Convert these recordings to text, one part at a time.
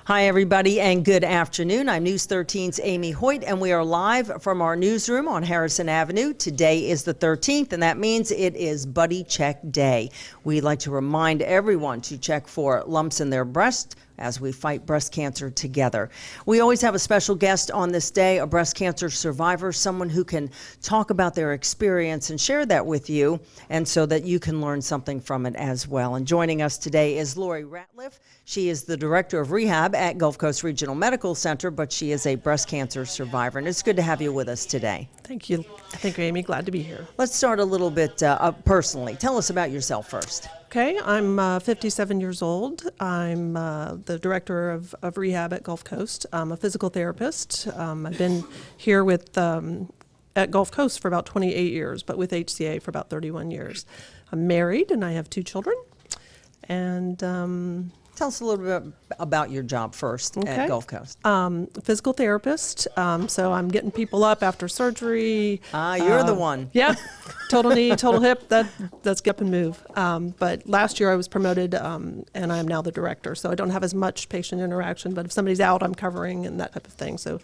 Hi, everybody, and good afternoon. I'm News 13's Amy Hoyt, and we are live from our newsroom on Harrison Avenue. Today is the 13th, and that means it is Buddy Check Day. We'd like to remind everyone to check for lumps in their breast as we fight breast cancer together. We always have a special guest on this day, a breast cancer survivor, someone who can talk about their experience and share that with you, and so that you can learn something from it as well. And joining us today is Lori Ratliff. She is the director of rehab at Gulf Coast Regional Medical Center, but she is a breast cancer survivor, and it's good to have you with us today. Thank you. Thank you, Amy. Glad to be here. Let's start a little bit personally. Tell us about yourself first. Okay, I'm 57 years old. I'm the director of rehab at Gulf Coast. I'm a physical therapist. I've been here with at Gulf Coast for about 28 years, but with HCA for about 31 years. I'm married and I have 2 children. And tell us a little bit about your job first at Gulf Coast. Physical therapist, so I'm getting people up after surgery. You're the one. Yeah, total knee, total hip, that's get up and move. But last year I was promoted and I am now the director, so I don't have as much patient interaction, but if somebody's out, I'm covering and that type of thing. So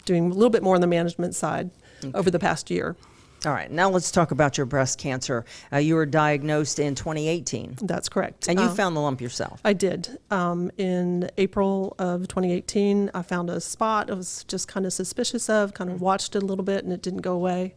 doing a little bit more on the management side over the past year. All right, now let's talk about your breast cancer. You were diagnosed in 2018. That's correct. And you found the lump yourself. I did. In April of 2018, I found a spot I was just kind of suspicious of, kind of watched it a little bit, and it didn't go away.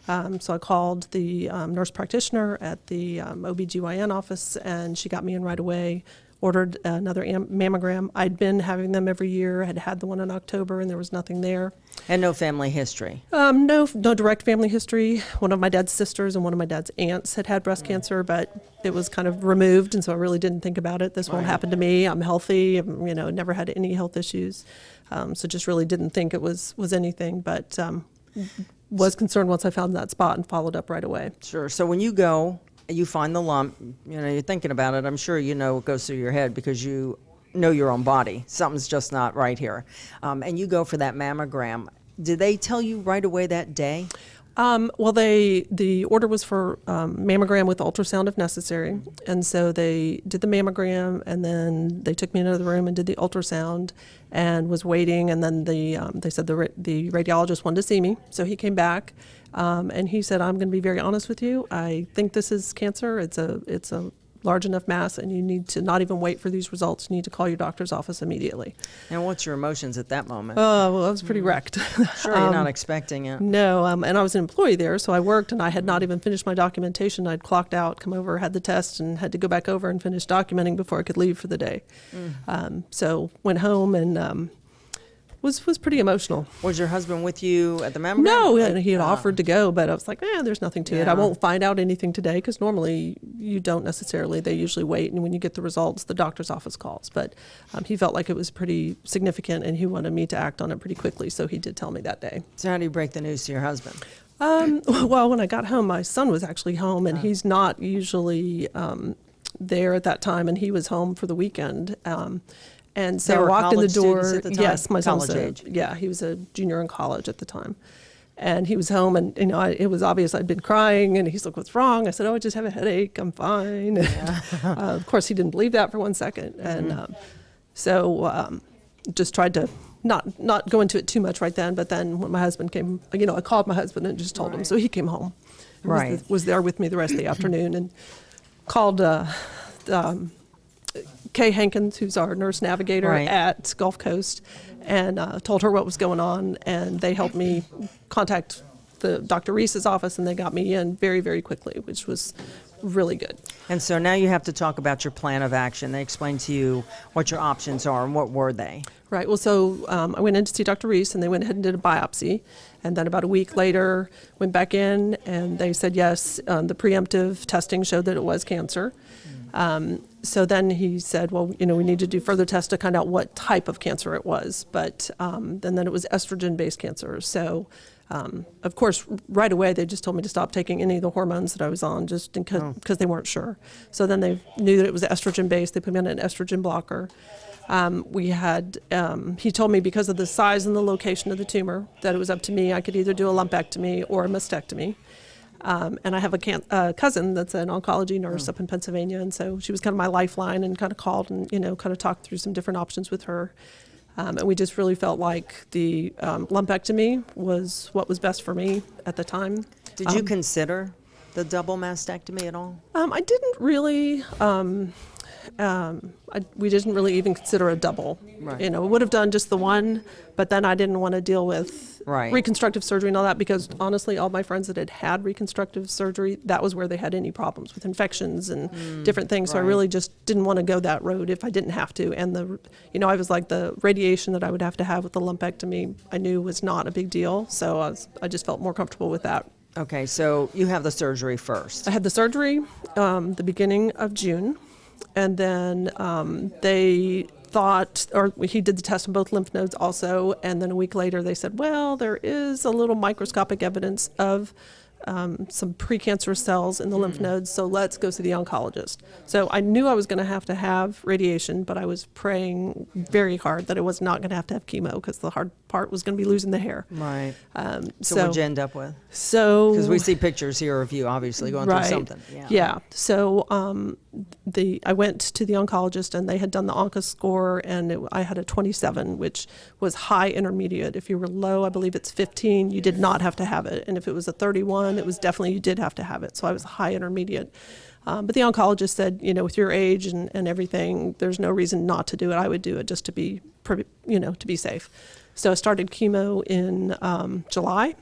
So I called the nurse practitioner at the OBGYN office, and she got me in right away. Ordered another mammogram. I'd been having them every year, had the one in October, and there was nothing there. And no family history? No direct family history. One of my dad's sisters and one of my dad's aunts had breast cancer, but it was kind of removed, and so I really didn't think about it. This won't happen to me. I'm healthy. Never had any health issues, so just really didn't think it was anything, but was concerned once I found that spot and followed up right away. Sure. So when you go, you find the lump, you're thinking about it. I'm sure you know what goes through your head because you know your own body. Something's just not right here. And you go for that mammogram. Did they tell you right away that day? Well, the order was for mammogram with ultrasound if necessary. And so they did the mammogram, and then they took me into the room and did the ultrasound and was waiting. And then they said the radiologist wanted to see me. So he came back. And he said, I'm going to be very honest with you. I think this is cancer. It's a large enough mass, and you need to not even wait for these results. You need to call your doctor's office immediately. And what's your emotions at that moment? Well, I was pretty wrecked. Sure, you're not expecting it. No, and I was an employee there, so I worked, and I had not even finished my documentation. I'd clocked out, come over, had the test, and had to go back over and finish documenting before I could leave for the day. So went home and was pretty emotional. Was your husband with you at the mammogram? No, he had offered to go, but I was like, there's nothing to it. I won't find out anything today, because normally you don't necessarily. They usually wait, and when you get the results, the doctor's office calls. But he felt like it was pretty significant, and he wanted me to act on it pretty quickly, so he did tell me that day. So how do you break the news to your husband? Well, when I got home, my son was actually home, and he's not usually there at that time, and he was home for the weekend. And so I walked in the door. Yes, my son was he was a junior in college at the time. And he was home, and it was obvious I'd been crying, and he's like, "What's wrong?" I said, "Oh, I just have a headache. I'm fine." Of course, he didn't believe that for one second. And so just tried to not go into it too much right then. But then when my husband came, I called my husband and just told him. So he came home. Was there with me the rest of the afternoon, and called Kay Hankins, who's our nurse navigator at Gulf Coast, and told her what was going on, and they helped me contact the Dr. Reese's office, and they got me in very, very quickly, which was really good. And so now you have to talk about your plan of action. They explained to you what your options are, and what were they? Right. Well, so I went in to see Dr. Reese, and they went ahead and did a biopsy. And then about a week later, went back in, and they said, yes, the preemptive testing showed that it was cancer. So then he said, well, we need to do further tests to find out what type of cancer it was. But then it was estrogen-based cancer. So, of course, right away, they just told me to stop taking any of the hormones that I was on just because they weren't sure. So then they knew that it was estrogen-based. They put me on an estrogen blocker. He told me because of the size and the location of the tumor that it was up to me. I could either do a lumpectomy or a mastectomy. And I have a cousin that's an oncology nurse up in Pennsylvania, and so she was kind of my lifeline, and kind of called and kind of talked through some different options with her. And we just really felt like the lumpectomy was what was best for me at the time. Did you consider the double mastectomy at all? I didn't really. We didn't really even consider a double. Right. We would have done just the one, but then I didn't want to deal with reconstructive surgery and all that, because honestly, all my friends that had reconstructive surgery, that was where they had any problems with infections and different things. So I really just didn't want to go that road if I didn't have to. And I was like, the radiation that I would have to have with the lumpectomy, I knew was not a big deal. So I just felt more comfortable with that. Okay, so you have the surgery first. I had the surgery the beginning of June. And then they thought, or he did the test on both lymph nodes also, and then a week later they said, well, there is a little microscopic evidence of some precancerous cells in the lymph nodes, so let's go see the oncologist. So I knew I was going to have radiation, but I was praying very hard that I was not going to have chemo, because the hard part was going to be losing the hair. Right. So what'd you end up with? So because we see pictures here of you obviously going through something. Yeah. So I went to the oncologist, and they had done the onco score, and I had a 27, which was high intermediate. If you were low, I believe it's 15, you did not have to have it. And if it was a 31, it was definitely, you did have to have it. So I was high intermediate. But the oncologist said, with your age and everything, there's no reason not to do it. I would do it just to be, to be safe. So I started chemo in July,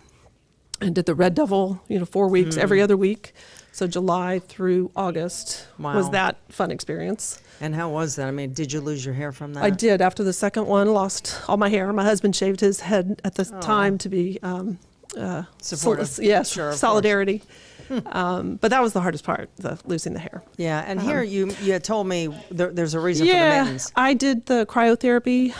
and did the Red Devil, 4 weeks, every other week. So July through August was that fun experience. And how was that? I mean, did you lose your hair from that? I did. After the second one, lost all my hair. My husband shaved his head at the time to be supportive. Sure, solidarity. But that was the hardest part, losing the hair. Yeah, and here you had told me there's a reason for the mittens. I did the cryotherapy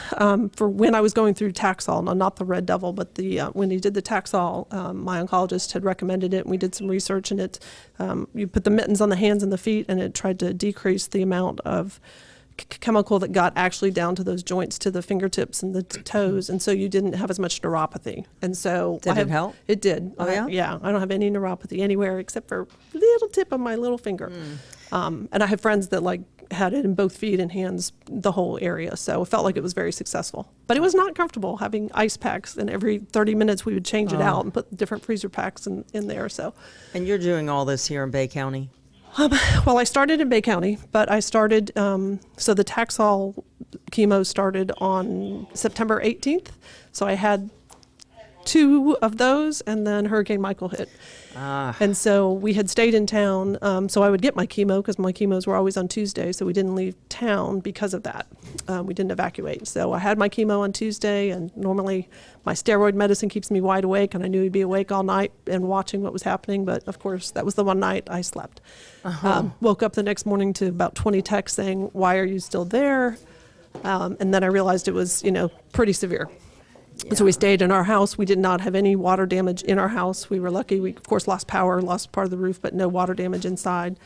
for when I was going through Taxol, not the Red Devil, but when he did the Taxol, my oncologist had recommended it, and we did some research, and you put the mittens on the hands and the feet, and it tried to decrease the amount of chemical that got actually down to those joints, to the fingertips and the toes, and so you didn't have as much neuropathy. And so did it help? It did. Oh yeah? Yeah, I don't have any neuropathy anywhere except for a little tip of my little finger. And I have friends that had it in both feet and hands, the whole area, so it felt like it was very successful. But it was not comfortable having ice packs, and every 30 minutes we would change it out and put different freezer packs in there. So. And you're doing all this here in Bay County? Well, I started in Bay County, but I started, so the Taxol chemo started on September 18th. So I had 2 of those, and then Hurricane Michael hit. And so we had stayed in town, so I would get my chemo, because my chemos were always on Tuesday, so we didn't leave town because of that. We didn't evacuate. So I had my chemo on Tuesday, and normally my steroid medicine keeps me wide awake, and I knew he'd be awake all night and watching what was happening, but of course that was the one night I slept. Woke up the next morning to about 20 texts saying, "Why are you still there?" And then I realized it was, pretty severe. Yeah. So we stayed in our house. We did not have any water damage in our house. We were lucky. We, of course, lost power, lost part of the roof, but no water damage inside.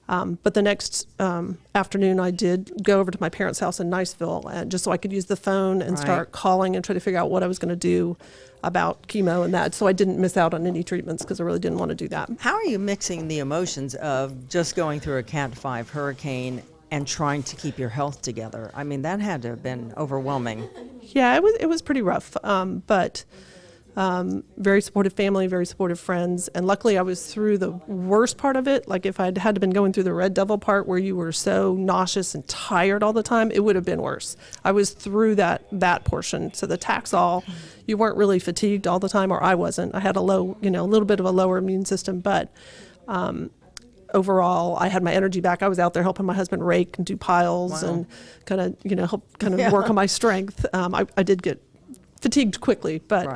But the next afternoon, I did go over to my parents' house in Niceville, and just so I could use the phone and start calling and try to figure out what I was going to do about chemo and that, so I didn't miss out on any treatments, because I really didn't want to do that. How are you mixing the emotions of just going through a Cat 5 hurricane and trying to keep your health together? I mean, that had to have been overwhelming. Yeah, it was pretty rough, but very supportive family, very supportive friends, and luckily I was through the worst part of it. Like if I'd had been going through the Red Devil part where you were so nauseous and tired all the time, it would have been worse. I was through that portion. So the Taxol, you weren't really fatigued all the time, or I wasn't. I had a little bit of a lower immune system, but overall, I had my energy back. I was out there helping my husband rake and do piles and kind of, help work on my strength. I did get fatigued quickly, but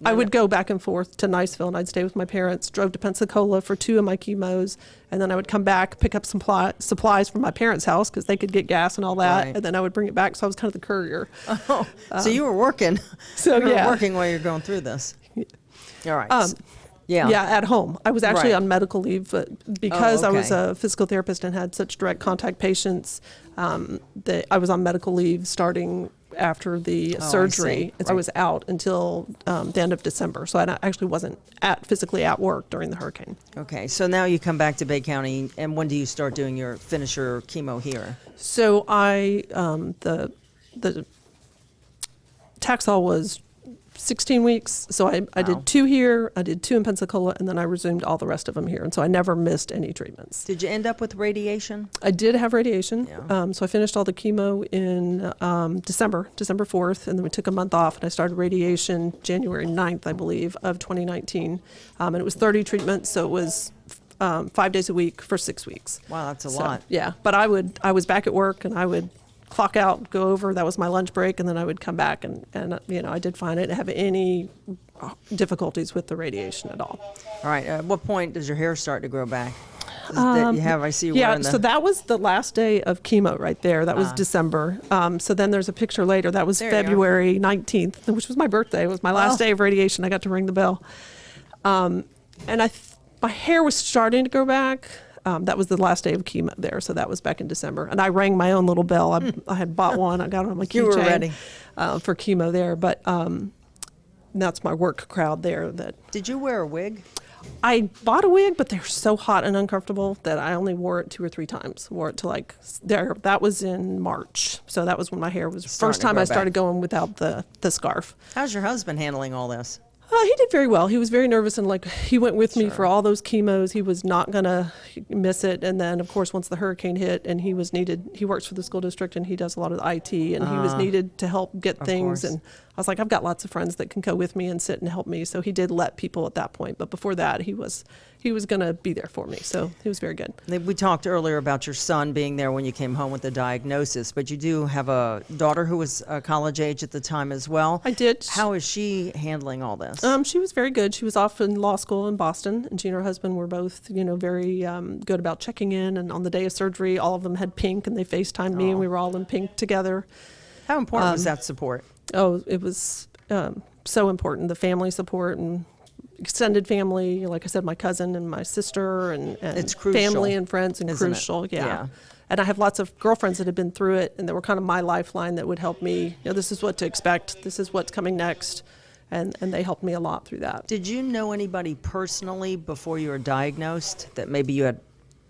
I would go back and forth to Niceville, and I'd stay with my parents, drove to Pensacola for 2 of my chemos, and then I would come back, pick up some supplies from my parents' house, because they could get gas and all that, and then I would bring it back, so I was kind of the courier. So you were working. You were working while you're going through this. All right. Yeah, at home. I was actually on medical leave, but because I was a physical therapist and had such direct contact patients, I was on medical leave starting after the Oh, surgery. I see. I was out until the end of December, so I actually wasn't physically at work during the hurricane. Okay, so now you come back to Bay County, and when do you start doing finish your chemo here? So the Taxol was 16 weeks, so I Wow. did 2 here, I did 2 in Pensacola, and then I resumed all the rest of them here, and so I never missed any treatments. Did you end up with radiation? I did have radiation, Yeah. so I finished all the chemo in December 4th, and then we took a month off, and I started radiation January 9th, I believe, of 2019, and it was 30 treatments, so it was 5 days a week for 6 weeks. Wow, that's a lot. Yeah, but I was back at work, and I would clock out, go over, that was my lunch break, and then I would come back, and I did fine. I didn't have any difficulties with the radiation at all. All right, at what point does your hair start to grow back? I see you wearing so that was the last day of chemo right there. That was December. So then there's a picture later. That was February 19th, which was my birthday. It was my last day of radiation. I got to ring the bell. And my hair was starting to grow back. That was the last day of chemo there, so that was back in December. And I rang my own little bell. I had bought one. I got it on my keychain. You were ready. For chemo there. But that's my work crowd there. Did you wear a wig? I bought a wig, but they're so hot and uncomfortable that I only wore it 2 or 3 times. Wore it to there. That was in March, so that was when my hair was first time I started going without the scarf. How's your husband handling all this? He did very well. He was very nervous, and he went with me for all those chemos. He was not gonna miss it. And then, of course, once the hurricane hit, and he was needed, he works for the school district, and he does a lot of the IT, and he was needed to help get things. And I was like, I've got lots of friends that can go with me and sit and help me. So he did let people at that point. But before that, he was gonna be there for me. So he was very good. We talked earlier about your son being there when you came home with the diagnosis, but you do have a daughter who was college age at the time as well. I did. How is she handling all this? She was very good. She was off in law school in Boston, and she and her husband were both, very good about checking in. And on the day of surgery, all of them had pink, and they FaceTimed me, and we were all in pink together. How important was that support? Oh, it was so important. The family support and extended family, like I said, my cousin and my sister, and it's crucial, family and friends, and crucial. Yeah. And I have lots of girlfriends that had been through it, and they were kind of my lifeline that would help me. This is what to expect. This is what's coming next. And they helped me a lot through that. Did you know anybody personally before you were diagnosed that maybe you had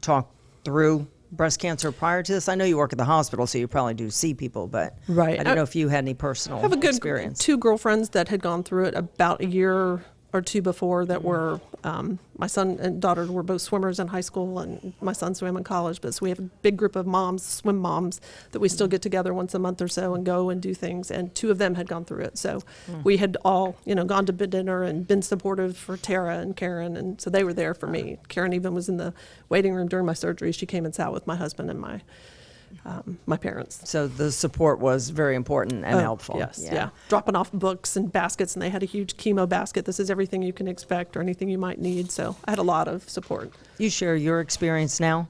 talked through breast cancer prior to this? I know you work at the hospital, so you probably do see people, but right. I don't know if you had any personal I have a good experience. 2 girlfriends that had gone through it about a year or 2 before that were, my son and daughter were both swimmers in high school, and my son swam in college. But so we have a big group of moms, swim moms, that we still get together once a month or so and go and do things. And 2 of them had gone through it. So we had all, gone to dinner and been supportive for Tara and Karen. And so they were there for me. Karen even was in the waiting room during my surgery. She came and sat with my husband and my parents. So the support was very important and helpful. Yes, yeah. Dropping off books and baskets, and they had a huge chemo basket. This is everything you can expect or anything you might need. So I had a lot of support. You share your experience now?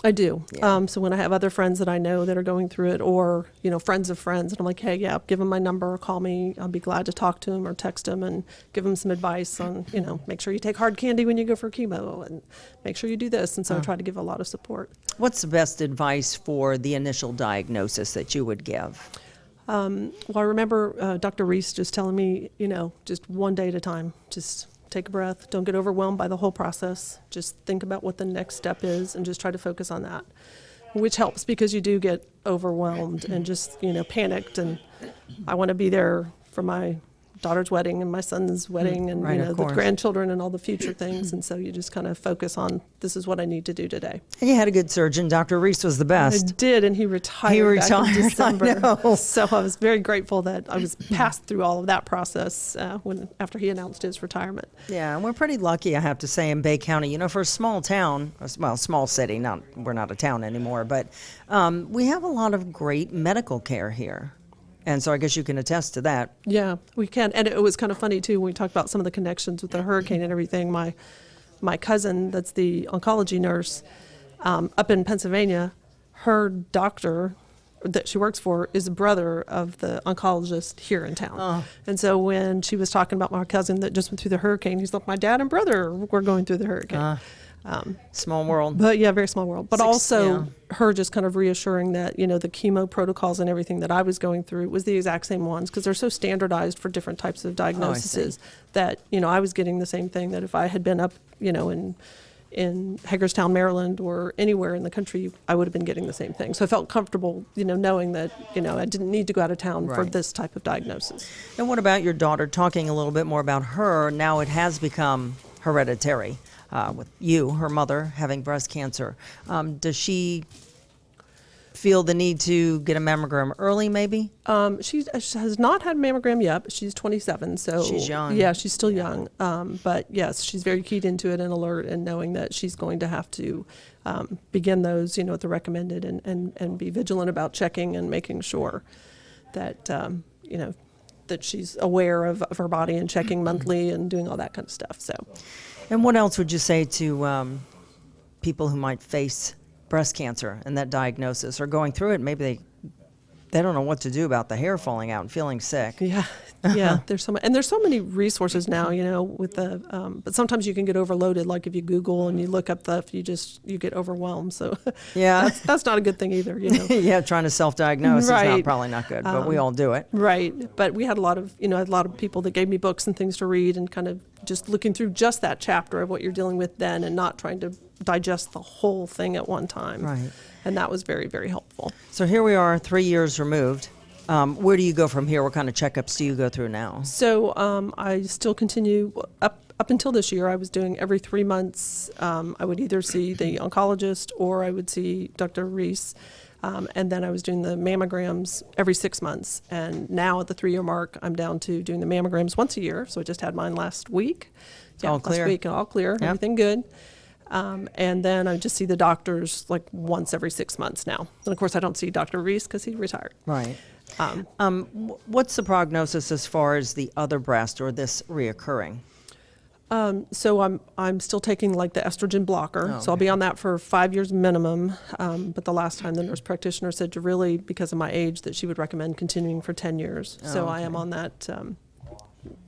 I do. Yeah. So when I have other friends that I know that are going through it, or friends of friends, and I'm like, hey, give them my number, or call me. I'll be glad to talk to them or text them and give them some advice on, make sure you take hard candy when you go for chemo, and make sure you do this. And so I try to give a lot of support. What's the best advice for the initial diagnosis that you would give? Well, I remember Dr. Reese just telling me, just one day at a time, just take a breath. Don't get overwhelmed by the whole process. Just think about what the next step is and just try to focus on that, which helps because you do get overwhelmed and just, panicked. And I want to be there for my daughter's wedding and my son's wedding and the grandchildren and all the future things. And so you just kind of focus on, this is what I need to do today. And you had a good surgeon. Dr. Reese was the best. I did, and he retired back in December. I know. So I was very grateful that I was passed through all of that process after he announced his retirement. Yeah, and we're pretty lucky, I have to say, in Bay County. For a small town, small city, we're not a town anymore, but we have a lot of great medical care here. And so I guess you can attest to that. Yeah, we can. And it was kind of funny, too, when we talked about some of the connections with the hurricane and everything. My cousin, that's the oncology nurse up in Pennsylvania, her doctor that she works for is a brother of the oncologist here in town. Oh. And so when she was talking about my cousin that just went through the hurricane, he's like, my dad and brother were going through the hurricane. Small world. But yeah, very small world. But also her just kind of reassuring that, you know, the chemo protocols and everything that I was going through was the exact same ones, because they're so standardized for different types of diagnoses that, you know, I was getting the same thing that if I had been up, you know, in Hagerstown, Maryland, or anywhere in the country, I would have been getting the same thing. So I felt comfortable, you know, knowing that, you know, I didn't need to go out of town for this type of diagnosis. And what about your daughter? Talking a little bit more about her, now it has become hereditary with you, her mother, having breast cancer. Does she feel the need to get a mammogram early, maybe? She has not had a mammogram yet, but she's 27, so she's young. Yeah, she's still young. But yes, she's very keyed into it and alert, and knowing that she's going to have to begin those, you know, at the recommended, and be vigilant about checking and making sure that you know, that she's aware of her body and checking monthly and doing all that kind of stuff. So. And what else would you say to people who might face breast cancer and that diagnosis, or going through it? Maybe they don't know what to do about the hair falling out and feeling sick. Yeah, there's so many resources now, you know, with the but sometimes you can get overloaded. Like if you Google and you look up stuff, you get overwhelmed. So yeah, that's not a good thing either, you know. Yeah, trying to self-diagnose is probably not good, but we all do it. Right, but we had a lot of people that gave me books and things to read, and kind of just looking through just that chapter of what you're dealing with then, and not trying to digest the whole thing at one time. Right. And that was very, very helpful. So here we are, 3 years removed. Where do you go from here? What kind of checkups do you go through now? So I still continue up until this year. I was doing every 3 months. I would either see the oncologist or I would see Dr. Reese. And then I was doing the mammograms every 6 months. And now at the 3-year mark, I'm down to doing the mammograms once a year. So I just had mine last week. All clear. Last week, all clear. Yep. Everything good. And then I just see the doctors like once every 6 months now. And of course, I don't see Dr. Reese because he retired. Right. What's the prognosis as far as the other breast or this reoccurring? So I'm still taking like the estrogen blocker. So I'll be on that for 5 years minimum. But the last time the nurse practitioner said to really, because of my age, that she would recommend continuing for 10 years. So I am on that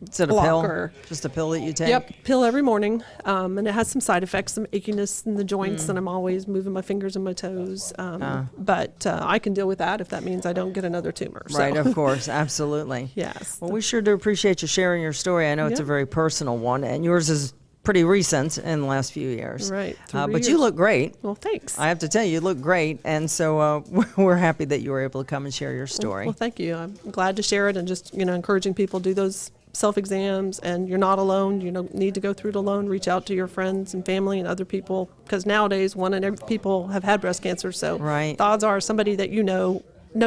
Is it a blocker. Pill? Just a pill that you take? Yep, pill every morning. And it has some side effects, some achiness in the joints, and I'm always moving my fingers and my toes. But I can deal with that if that means I don't get another tumor. So. Right, of course, absolutely. Yes. Well, we sure do appreciate you sharing your story. I know it's a very personal one, and yours is pretty recent in the last few years. Right. But you look great. Well, thanks. I have to tell you look great, and so we're happy that you were able to come and share your story. Well, thank you. I'm glad to share it, and just, you know, encouraging people to do those self-exams, and you're not alone. You don't need to go through it alone. Reach out to your friends and family and other people, because nowadays 1 in every people have had breast cancer. So the odds are somebody that you know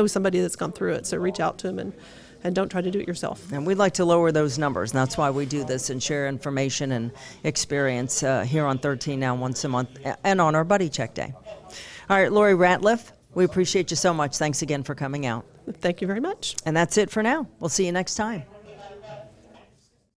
somebody that's gone through it. So reach out to them and don't try to do it yourself. And we'd like to lower those numbers, and that's why we do this and share information and experience here on 13 Now once a month and on our Buddy Check Day. All right, Lori Ratliff, we appreciate you so much. Thanks again for coming out. Thank you very much. And that's it for now. We'll see you next time.